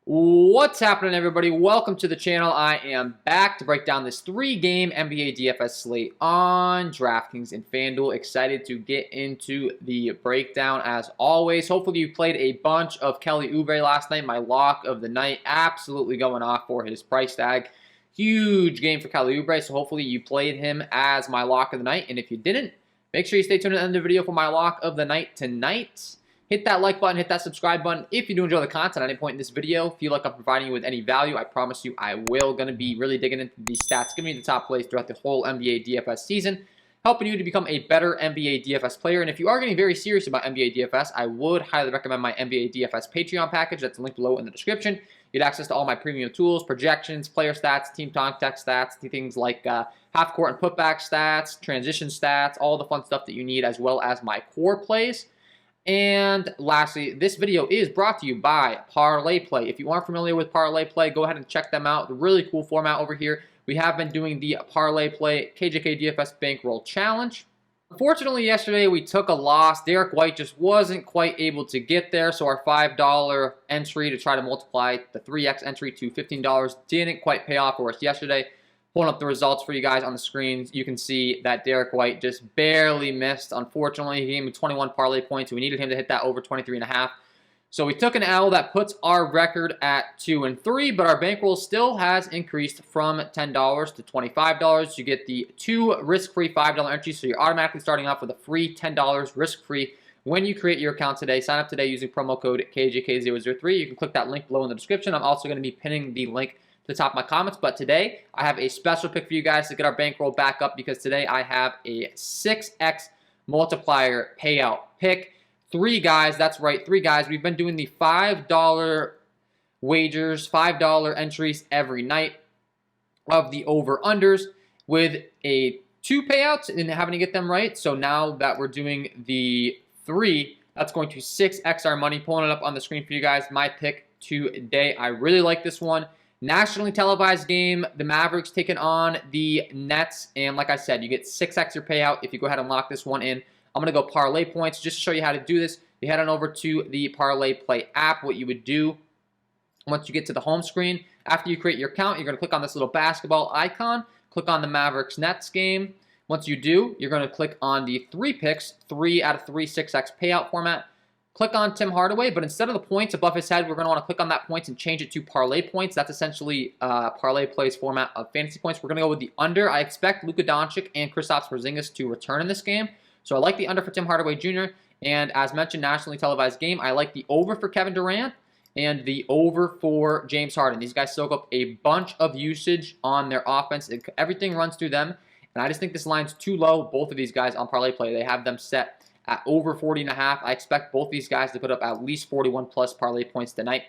What's happening, everybody? Welcome to the channel. I am back to break down this 3-game NBA DFS slate on DraftKings and FanDuel. Excited to get into the breakdown as always. Hopefully you played a bunch of Kelly Oubre last night, my lock of the night. Absolutely going off for his price tag. Huge game for Kelly Oubre, so hopefully you played him as my lock of the night. And if you didn't, make sure you stay tuned to the end of the video for my lock of the night tonight. Hit that like button, hit that subscribe button if you do enjoy the content at any point in this video. Feel like I'm providing you with any value, I promise you I will. Going to be really digging into these stats, giving you the top plays throughout the whole NBA DFS season, helping you to become a better NBA DFS player. And if you are getting very serious about NBA DFS, I would highly recommend my NBA DFS Patreon package. That's linked below in the description. You get access to all my premium tools, projections, player stats, team context stats, things like half court and putback stats, transition stats, all the fun stuff that you need, as well as my core plays. And lastly, this video is brought to you by Parlay Play. If you aren't familiar with Parlay Play, go ahead and check them out. The really cool format over here. We have been doing the Parlay Play KJK DFS Bankroll Challenge. Unfortunately, yesterday we took a loss. Derek White just wasn't quite able to get there, so our $5 entry to try to multiply the 3x entry to $15 didn't quite pay off for us yesterday. Pulling up the results for you guys on the screens, you can see that Derek White just barely missed. Unfortunately, he gave me 21 parlay points. We needed him to hit that over 23.5. So we took an L that puts our record at 2-3, but our bankroll still has increased from $10 to $25. You get the 2 risk-free $5 entries, so you're automatically starting off with a free $10 risk-free when you create your account today. Sign up today using promo code KJK003. You can click that link below in the description. I'm also going to be pinning the link to the top of my comments, but today I have a special pick for you guys to get our bankroll back up, because today I have a 6x multiplier payout pick. 3 guys, that's right, 3 guys. We've been doing the $5 wagers, $5 entries every night of the over-unders with a 2 payouts and having to get them right. So now that we're doing the 3, that's going to 6x our money. Pulling it up on the screen for you guys, my pick today. I really like this one. Nationally televised game, the Mavericks taking on the Nets, and like I said, you get 6x your payout if you go ahead and lock this one in. I'm going to go parlay points just to show you how to do this. You head on over to the Parlay Play app. What you would do once you get to the home screen, after you create your account, you're going to click on this little basketball icon, click on the Mavericks-Nets game. Once you do, you're going to click on the 3 picks, 3 out of 3 6x payout format. Click on Tim Hardaway, but instead of the points above his head, we're going to want to click on that points and change it to parlay points. That's essentially Parlay Play's format of fantasy points. We're going to go with the under. I expect Luka Doncic and Kristaps Porzingis to return in this game, so I like the under for Tim Hardaway Jr. And as mentioned, nationally televised game, I like the over for Kevin Durant and the over for James Harden. These guys soak up a bunch of usage on their offense. Everything runs through them, and I just think this line's too low. Both of these guys on Parlay Play, they have them set at over 40.5. I expect both these guys to put up at least 41 plus parlay points tonight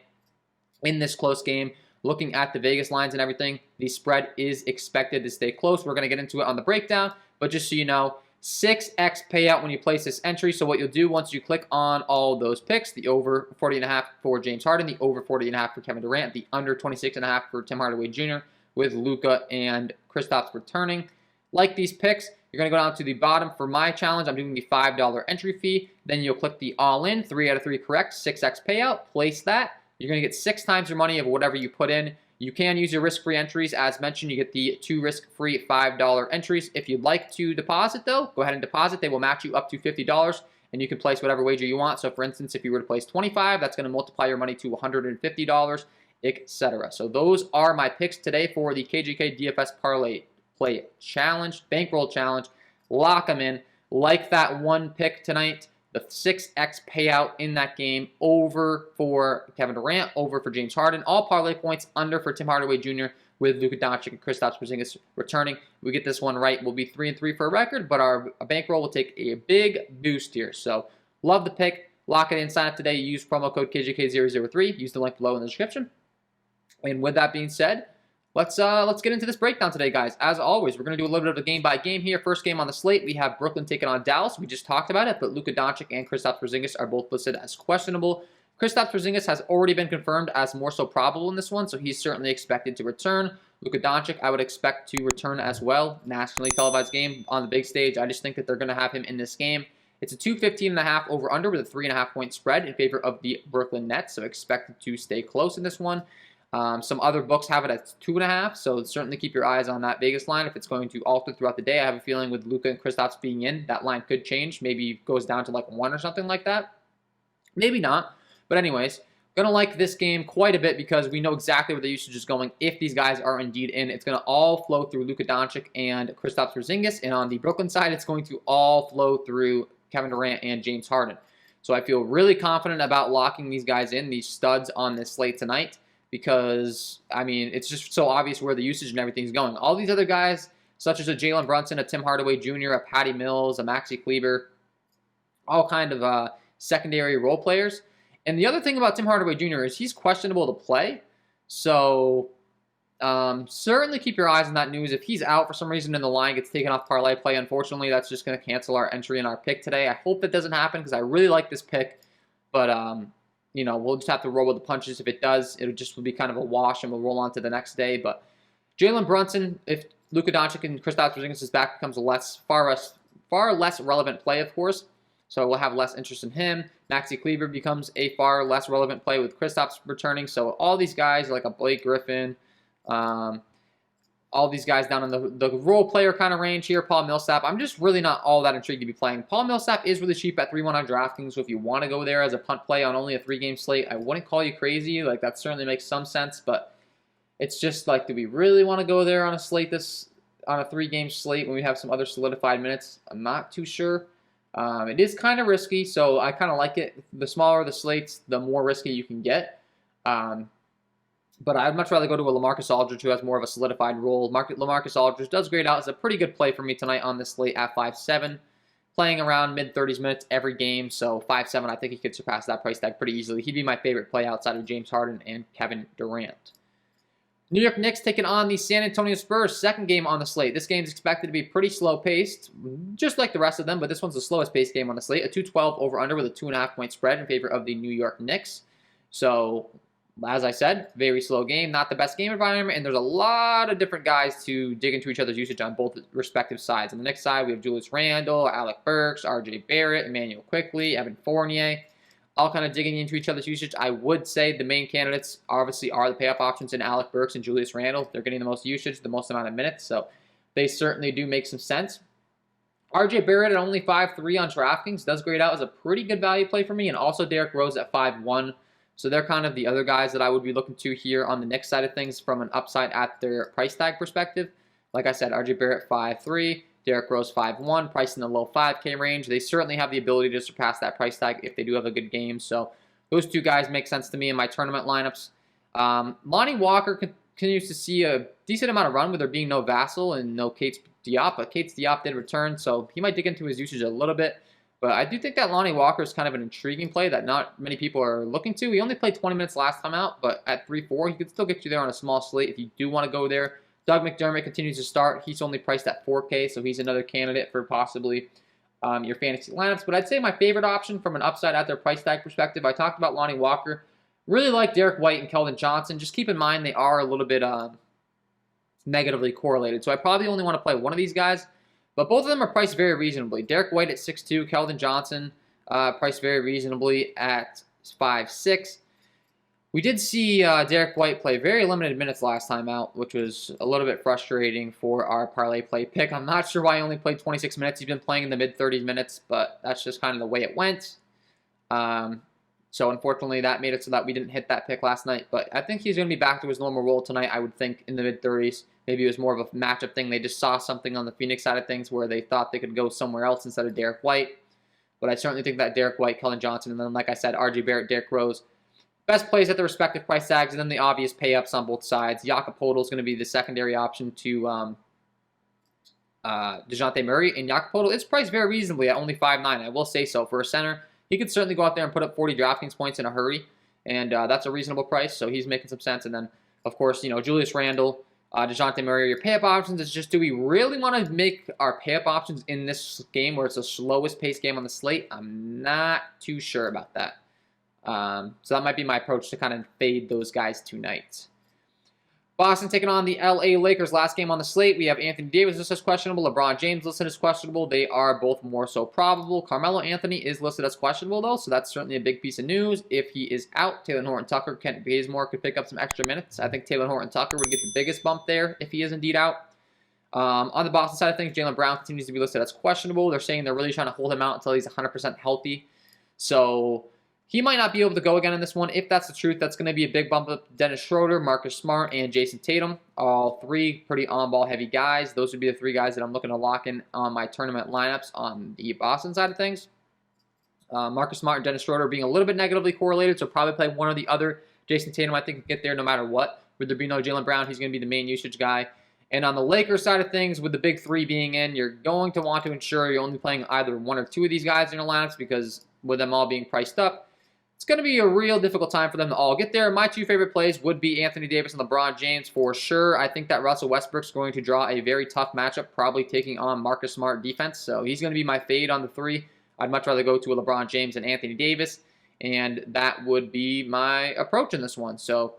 in this close game. Looking at the Vegas lines and everything, the spread is expected to stay close. We're going to get into it on the breakdown, but just so you know, 6x payout when you place this entry. So what you'll do once you click on all those picks, the over 40.5 for James Harden, the over 40.5 for Kevin Durant, the under 26.5 for Tim Hardaway Jr. with Luka and Kristaps returning. Like these picks, you're going to go down to the bottom for my challenge. I'm doing the $5 entry fee. Then you'll click the all-in, 3 out of 3 correct, 6x payout. Place that. You're going to get 6 times your money of whatever you put in. You can use your risk-free entries. As mentioned, you get the 2 risk-free $5 entries. If you'd like to deposit, though, go ahead and deposit. They will match you up to $50, and you can place whatever wager you want. So, for instance, if you were to place $25, that's going to multiply your money to $150, etc. So those are my picks today for the KJK DFS Parlay Play Challenge, Bankroll Challenge. Lock them in. Like that one pick tonight, the 6x payout in that game, over for Kevin Durant, over for James Harden. All parlay points, under for Tim Hardaway Jr. with Luka Doncic and Kristaps Porzingis returning. We get this one right, we'll be 3-3 for a record, but our bankroll will take a big boost here. So love the pick. Lock it in. Sign up today. Use promo code KJK003. Use the link below in the description. And with that being said, let's get into this breakdown today, guys. As always, we're going to do a little bit of a game-by-game here. First game on the slate, we have Brooklyn taking on Dallas. We just talked about it, but Luka Doncic and Kristaps Porzingis are both listed as questionable. Kristaps Porzingis has already been confirmed as more so probable in this one, so he's certainly expected to return. Luka Doncic, I would expect to return as well. Nationally televised game on the big stage. I just think that they're going to have him in this game. It's a 215.5 over-under with a 3.5-point spread in favor of the Brooklyn Nets, so expected to stay close in this one. Some other books have it at 2.5, so certainly keep your eyes on that Vegas line if it's going to alter throughout the day. I have a feeling with Luka and Kristaps being in, that line could change. Maybe goes down to like 1 or something like that. Maybe not. But anyways, going to like this game quite a bit because we know exactly where the usage is going if these guys are indeed in. It's going to all flow through Luka Doncic and Kristaps Porzingis. And on the Brooklyn side, it's going to all flow through Kevin Durant and James Harden. So I feel really confident about locking these guys in, these studs on this slate tonight. Because, I mean, it's just so obvious where the usage and everything's going. All these other guys, such as a Jalen Brunson, a Tim Hardaway Jr., a Patty Mills, a Maxi Kleber, all kind of secondary role players. And the other thing about Tim Hardaway Jr. is he's questionable to play. So certainly keep your eyes on that news. If he's out for some reason and the line gets taken off parlay play, unfortunately, that's just going to cancel our entry in our pick today. I hope that doesn't happen because I really like this pick. But, you know, we'll just have to roll with the punches. If it does, it'll just be kind of a wash, and we'll roll on to the next day. But Jalen Brunson, if Luka Doncic and Kristaps Porzingis is back, becomes a far less relevant play, of course. So we'll have less interest in him. Maxi Kleber becomes a far less relevant play with Kristaps returning. So all these guys, like a Blake Griffin, all these guys down in the role player kind of range here, Paul Millsap, I'm just really not all that intrigued to be playing. Paul Millsap is really cheap at 3-1 on DraftKings, so if you want to go there as a punt play on only a 3-game slate, I wouldn't call you crazy. Like, that certainly makes some sense, but it's just like, do we really want to go there on a slate on a 3-game slate when we have some other solidified minutes? I'm not too sure. It is kind of risky, so I kind of like it. The smaller the slates, the more risky you can get. But I'd much rather go to a LaMarcus Aldridge who has more of a solidified role. LaMarcus Aldridge does grade out as a pretty good play for me tonight on this slate at 5.7, playing around mid-30s minutes every game. So 5.7, I think he could surpass that price tag pretty easily. He'd be my favorite play outside of James Harden and Kevin Durant. New York Knicks taking on the San Antonio Spurs, second game on the slate. This game is expected to be pretty slow-paced, just like the rest of them, but this one's the slowest-paced game on the slate. A 212 over-under with a 2.5-point spread in favor of the New York Knicks. So, as I said, very slow game, not the best game environment, and there's a lot of different guys to dig into each other's usage on both respective sides. On the Knicks side, we have Julius Randle, Alec Burks, RJ Barrett, Emmanuel Quickley, Evan Fournier, all kind of digging into each other's usage. I would say the main candidates obviously are the pay-up options in Alec Burks and Julius Randle. They're getting the most usage, the most amount of minutes, so they certainly do make some sense. RJ Barrett at only 5.3 on DraftKings does grade out as a pretty good value play for me, and also Derrick Rose at 5.1. So they're kind of the other guys that I would be looking to here on the Knicks side of things from an upside at their price tag perspective. Like I said, RJ Barrett 5.3, Derrick Rose 5.1, priced in the low 5K range. They certainly have the ability to surpass that price tag if they do have a good game. So those two guys make sense to me in my tournament lineups. Lonnie Walker continues to see a decent amount of run with there being no Vassell and no Kates Diop, but Kates Diop did return, so he might dig into his usage a little bit. But I do think that Lonnie Walker is kind of an intriguing play that not many people are looking to. He only played 20 minutes last time out, but at 3.4, he could still get you there on a small slate if you do want to go there. Doug McDermott continues to start. He's only priced at 4K, so he's another candidate for possibly your fantasy lineups. But I'd say my favorite option from an upside at their price tag perspective, I talked about Lonnie Walker. Really like Derek White and Keldon Johnson. Just keep in mind they are a little bit negatively correlated. So I probably only want to play one of these guys. But both of them are priced very reasonably. Derek White at 6.2, Keldon Johnson priced very reasonably at 5.6. We did see Derek White play very limited minutes last time out, which was a little bit frustrating for our parlay play pick. I'm not sure why he only played 26 minutes. He's been playing in the mid-30s minutes, but that's just kind of the way it went. So unfortunately, that made it so that we didn't hit that pick last night. But I think he's going to be back to his normal role tonight, I would think, in the mid-30s. Maybe it was more of a matchup thing. They just saw something on the Phoenix side of things where they thought they could go somewhere else instead of Derek White. But I certainly think that Derek White, Keldon Johnson, and then, like I said, RJ Barrett, Derrick Rose, best plays at the respective price tags, and then the obvious pay-ups on both sides. Jakob Poeltl is going to be the secondary option to DeJounte Murray. And Jakob Poeltl is priced very reasonably at only 5.9. I will say so. For a center, he could certainly go out there and put up 40 DraftKings points in a hurry. And that's a reasonable price, so he's making some sense. And then, of course, Julius Randle, DeJounte Murray, your pay-up options. It's just, do we really want to make our pay-up options in this game where it's the slowest paced game on the slate? I'm not too sure about that. So that might be my approach to kind of fade those guys tonight. Boston taking on the LA Lakers. Last game on the slate, we have Anthony Davis listed as questionable, LeBron James listed as questionable. They are both more so probable. Carmelo Anthony is listed as questionable, though, so that's certainly a big piece of news. If he is out, Taylor Horton-Tucker, Kent Bazemore could pick up some extra minutes. I think Taylor Horton-Tucker would get the biggest bump there if he is indeed out. On the Boston side of things, Jaylen Brown continues to be listed as questionable. They're saying they're really trying to hold him out until he's 100% healthy. So he might not be able to go again in this one. If that's the truth, that's going to be a big bump up. Dennis Schroeder, Marcus Smart, and Jason Tatum. All three pretty on-ball heavy guys. Those would be the three guys that I'm looking to lock in on my tournament lineups on the Boston side of things. Marcus Smart and Dennis Schroeder being a little bit negatively correlated, so probably play one or the other. Jason Tatum, I think, can get there no matter what. Would there be no Jaylen Brown, he's going to be the main usage guy. And on the Lakers side of things, with the big three being in, you're going to want to ensure you're only playing either one or two of these guys in your lineups, because with them all being priced up, it's going to be a real difficult time for them to all get there. My two favorite plays would be Anthony Davis and LeBron James for sure. I think that Russell Westbrook's going to draw a very tough matchup, probably taking on Marcus Smart defense. So he's going to be my fade on the three. I'd much rather go to a LeBron James and Anthony Davis, and that would be my approach in this one. So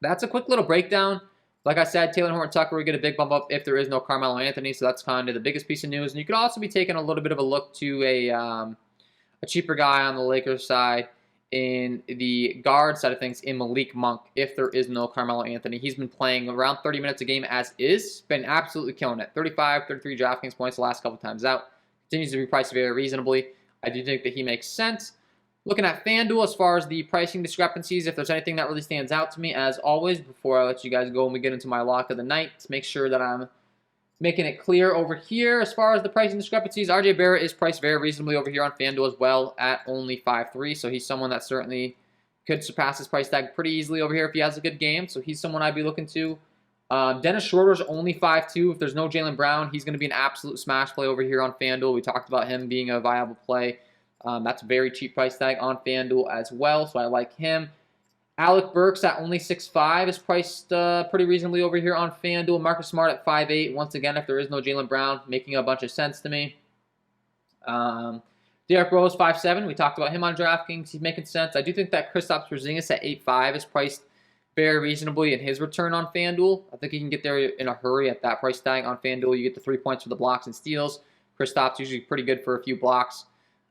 that's a quick little breakdown. Like I said, Taylor Horton-Tucker would get a big bump up if there is no Carmelo Anthony, so that's kind of the biggest piece of news. And you could also be taking a little bit of a look to a cheaper guy on the Lakers side in the guard side of things in Malik Monk if there is no Carmelo Anthony. He's been playing around 30 minutes a game as is, been absolutely killing it. 35, 33 DraftKings points the last couple times out. Continues to be priced very reasonably. I do think that he makes sense. Looking at FanDuel as far as the pricing discrepancies, if there's anything that really stands out to me, as always, before I let you guys go and we get into my lock of the night, to make sure that I'm making it clear over here as far as the pricing discrepancies. RJ Barrett is priced very reasonably over here on FanDuel as well at only 5.3, so he's someone that certainly could surpass his price tag pretty easily over here if he has a good game, so he's someone I'd be looking to. Dennis Schroeder's only 5.2. If there's no Jaylen Brown, he's going to be an absolute smash play over here on FanDuel. We talked about him being a viable play. That's a very cheap price tag on FanDuel as well, so I like him. Alec Burks at only 6.5 is priced pretty reasonably over here on FanDuel. Marcus Smart at 5.8. Once again, if there is no Jaylen Brown, making a bunch of sense to me. Derrick Rose, 5.7. We talked about him on DraftKings. He's making sense. I do think that Kristaps Porzingis at 8.5 is priced very reasonably in his return on FanDuel. I think he can get there in a hurry at that price tag on FanDuel. You get the 3 points for the blocks and steals. Kristaps usually pretty good for a few blocks.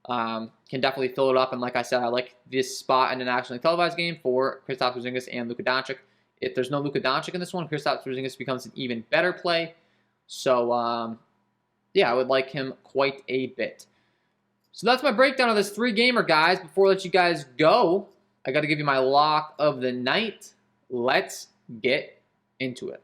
Can definitely fill it up. And like I said, I like this spot in the nationally televised game for Kristaps Porzingis and Luka Doncic. If there's no Luka Doncic in this one, Kristaps Porzingis becomes an even better play. So, yeah, I would like him quite a bit. So that's my breakdown of this 3-gamer, guys. Before I let you guys go, I got to give you my lock of the night. Let's get into it.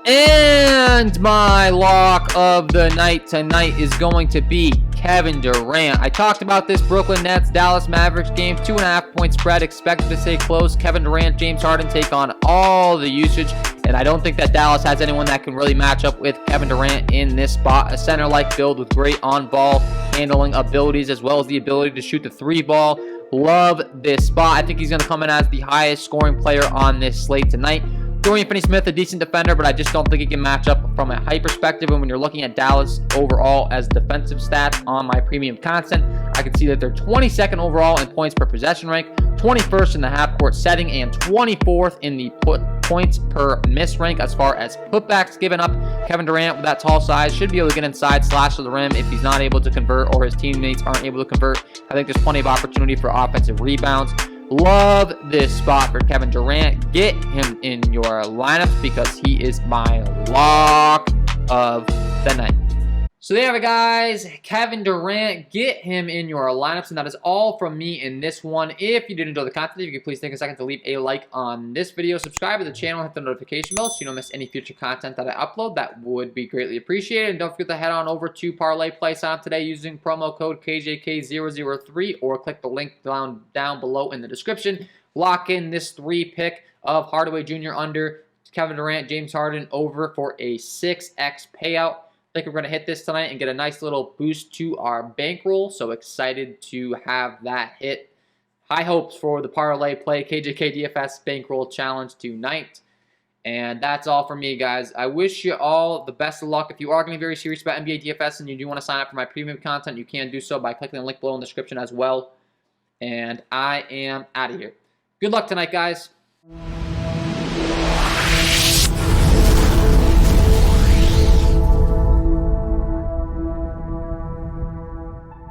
And my lock of the night tonight is going to be Kevin Durant. I talked about this Brooklyn Nets Dallas Mavericks game, 2.5-point spread, expected to stay close. Kevin Durant, James Harden take on all the usage, and I don't think that Dallas has anyone that can really match up with Kevin Durant in this spot. A center-like build with great on-ball handling abilities as well as the ability to shoot the 3-ball. Love this spot. I think he's going to come in as the highest scoring player on this slate tonight. Dorian Finney-Smith, a decent defender, but I just don't think he can match up from a height perspective. And when you're looking at Dallas overall as defensive stats on my premium content, I can see that they're 22nd overall in points per possession rank, 21st in the half-court setting, and 24th in the points per miss rank as far as putbacks given up. Kevin Durant, with that tall size, should be able to get inside, slash to the rim if he's not able to convert or his teammates aren't able to convert. I think there's plenty of opportunity for offensive rebounds. Love this spot for Kevin Durant. Get him in your lineups because he is my lock of the night. So there you have it, guys. Kevin Durant, get him in your lineups. And that is all from me in this one. If you did enjoy the content, if you could please take a second to leave a like on this video. Subscribe to the channel, hit the notification bell so you don't miss any future content that I upload. That would be greatly appreciated. And don't forget to head on over to Parlay Play Sign today using promo code KJK003 or click the link down below in the description. Lock in this 3-pick of Hardaway Jr. under, Kevin Durant, James Harden over for a 6x payout. I think we're going to hit this tonight and get a nice little boost to our bankroll. So excited to have that hit. High hopes for the Parlay Play KJK DFS Bankroll Challenge tonight. And that's all for me, guys. I wish you all the best of luck. If you are going to be very serious about NBA DFS and you do want to sign up for my premium content, you can do so by clicking the link below in the description as well. and I am out of here. Good luck tonight, guys.